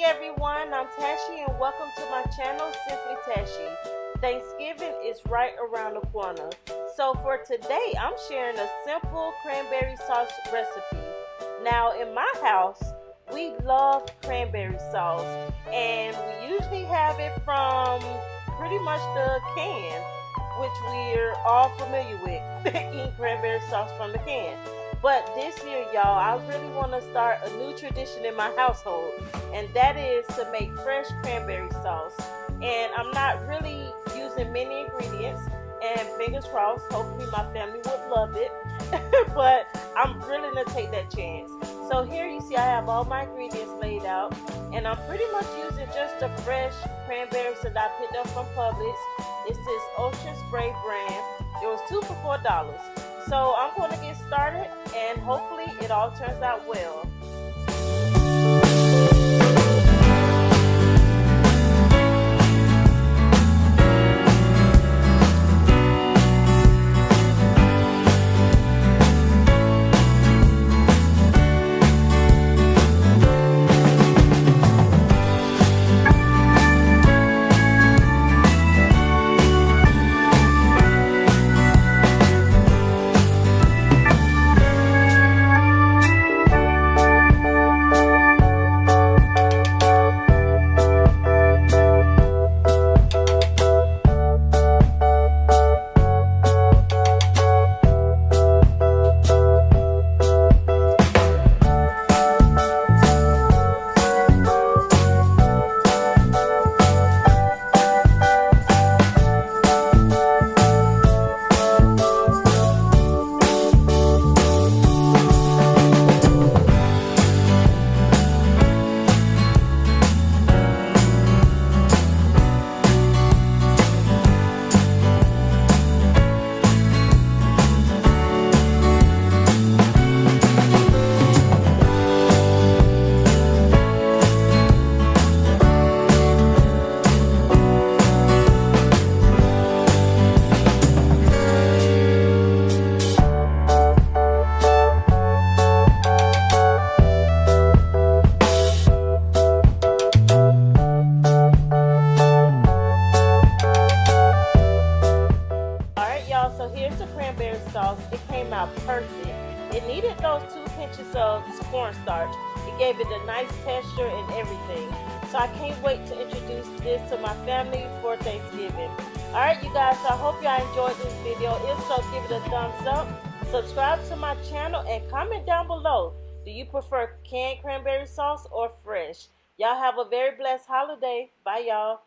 everyone, I'm Tashi and welcome to my channel, Simply Tashi. Thanksgiving is right around the corner. So for today, I'm sharing a simple cranberry sauce recipe. Now in my house, we love cranberry sauce and we usually have it from pretty much the can, which we're all familiar with, eating cranberry sauce from the can. But this year, y'all, I really want to start a new tradition in my household, and that is to make fresh cranberry sauce. And I'm not really using many ingredients, and fingers crossed, hopefully my family would love it. But I'm really going to take that chance. So here you see I have all my ingredients laid out, and I'm pretty much using just the fresh cranberries that I picked up from Publix. It's this Ocean Spray brand. It was 2 for $4. So I'm going to get started and hopefully it all turns out well. So here's the cranberry sauce. It came out perfect. It needed those 2 pinches of cornstarch. It gave it a nice texture and everything. So I can't wait to introduce this to my family for Thanksgiving. Alright you guys, so I hope y'all enjoyed this video. If so, give it a thumbs up. Subscribe to my channel and comment down below. Do you prefer canned cranberry sauce or fresh? Y'all have a very blessed holiday. Bye y'all.